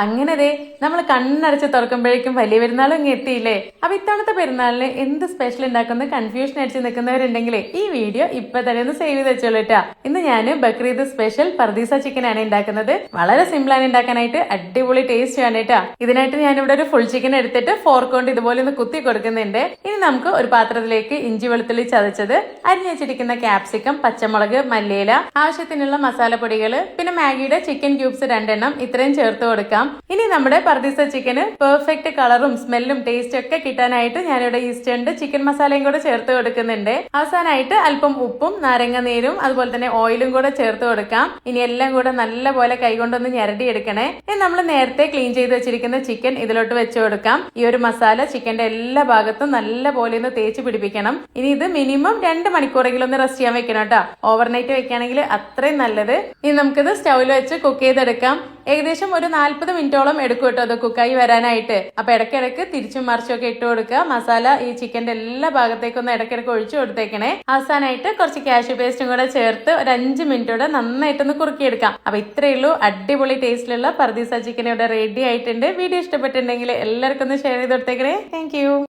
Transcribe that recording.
അങ്ങനെ ദേ നമ്മൾ കണ്ണടച്ച് തുറക്കുമ്പോഴേക്കും വലിയ പെരുന്നാളും ഇങ്ങ് എത്തിയില്ലേ. അപ്പൊ ഇത്തവണത്തെ പെരുന്നാളിന് എന്ത് സ്പെഷ്യൽ ഉണ്ടാക്കുന്ന കൺഫ്യൂഷൻ അടിച്ച് നിൽക്കുന്നവരുണ്ടെങ്കിലേ ഈ വീഡിയോ ഇപ്പൊ തന്നെ ഒന്ന് സേവ് ചെയ്ത് വെച്ചോളൂട്ടാ. ഇന്ന് ഞാൻ ബക്രീദ് സ്പെഷ്യൽ പർദീസ ചിക്കൻ ആണ് ഉണ്ടാക്കുന്നത്. വളരെ സിമ്പിൾ ആണ് ഉണ്ടാക്കാനായിട്ട്, അടിപൊളി ടേസ്റ്റ് ആണ് കേട്ടാ. ഇതിനായിട്ട് ഞാനിവിടെ ഒരു ഫുൾ ചിക്കൻ എടുത്തിട്ട് ഫോർക്ക് കൊണ്ട് ഇതുപോലെ ഒന്ന് കുത്തി കൊടുക്കുന്നുണ്ട്. ഇനി നമുക്ക് ഒരു പാത്രത്തിലേക്ക് ഇഞ്ചി വെളുത്തുള്ളി ചതച്ചത്, അരിഞ്ഞു വെച്ചിരിക്കുന്ന ക്യാപ്സിക്കം, പച്ചമുളക്, മല്ലിയില, ആവശ്യത്തിനുള്ള മസാലപ്പൊടികൾ, പിന്നെ മാഗിയുടെ ചിക്കൻ ക്യൂബ്സ് 2 എണ്ണം ഇത്രയും ചേർത്ത് കൊടുക്കാം. ഇനി നമ്മുടെ പർദീസ ചിക്കന് പെർഫെക്റ്റ് കളറും സ്മെല്ലും ടേസ്റ്റും ഒക്കെ കിട്ടാനായിട്ട് ഞാനിവിടെ ഈസ്റ്റേണിന്റെ ചിക്കൻ മസാലയും കൂടെ ചേർത്ത് കൊടുക്കുന്നുണ്ട്. അവസാനമായിട്ട് അല്പം ഉപ്പും നാരങ്ങ നീരും അതുപോലെ തന്നെ ഓയിലും കൂടെ ചേർത്ത് കൊടുക്കാം. ഇനി എല്ലാം കൂടെ നല്ലപോലെ കൈകൊണ്ടൊന്ന് ഞരടി എടുക്കണേ. ഇനി നമ്മൾ നേരത്തെ ക്ലീൻ ചെയ്ത് വെച്ചിരിക്കുന്ന ചിക്കൻ ഇതിലോട്ട് വെച്ച് കൊടുക്കാം. ഈ ഒരു മസാല ചിക്കന്റെ എല്ലാ ഭാഗത്തും നല്ല പോലെ ഒന്ന് തേച്ച് പിടിപ്പിക്കണം. ഇനി ഇത് മിനിമം 2 മണിക്കൂറെങ്കിലും ഒന്ന് റെസ്റ്റ് ചെയ്യാൻ വെക്കണം കേട്ടോ. ഓവർനൈറ്റ് വെക്കുകയാണെങ്കിൽ അത്രയും നല്ലത്. ഇനി നമുക്കിത് സ്റ്റൗവിൽ വെച്ച് കുക്ക് ചെയ്തെടുക്കാം. ഏകദേശം ഒരു 40 മിനിറ്റോളം എടുക്കും കേട്ടോ അത് കുക്കായി വരാനായിട്ട്. അപ്പൊ ഇടയ്ക്കിടയ്ക്ക് തിരിച്ചും മറിച്ചും ഒക്കെ ഇട്ട് കൊടുക്കുക. മസാല ഈ ചിക്കന്റെ എല്ലാ ഭാഗത്തേക്കൊന്ന് ഇടയ്ക്കിടയ്ക്ക് ഒഴിച്ചു കൊടുത്തേക്കണേ. അവസാനമായിട്ട് കുറച്ച് കാഷ്യൂ പേസ്റ്റും കൂടെ ചേർത്ത് ഒരു 5 മിനിറ്റോടെ നന്നായിട്ടൊന്ന് കുറുക്കിയെടുക്കാം. അപ്പൊ ഇത്രയേ ഉള്ളൂ. അടിപൊളി ടേസ്റ്റിലുള്ള പർദീസ ചിക്കൻ ഇവിടെ റെഡി ആയിട്ടുണ്ട്. വീഡിയോ ഇഷ്ടപ്പെട്ടിട്ടുണ്ടെങ്കിൽ എല്ലാവർക്കും ഒന്ന് ഷെയർ ചെയ്ത് കൊടുത്തേക്കണേ. താങ്ക്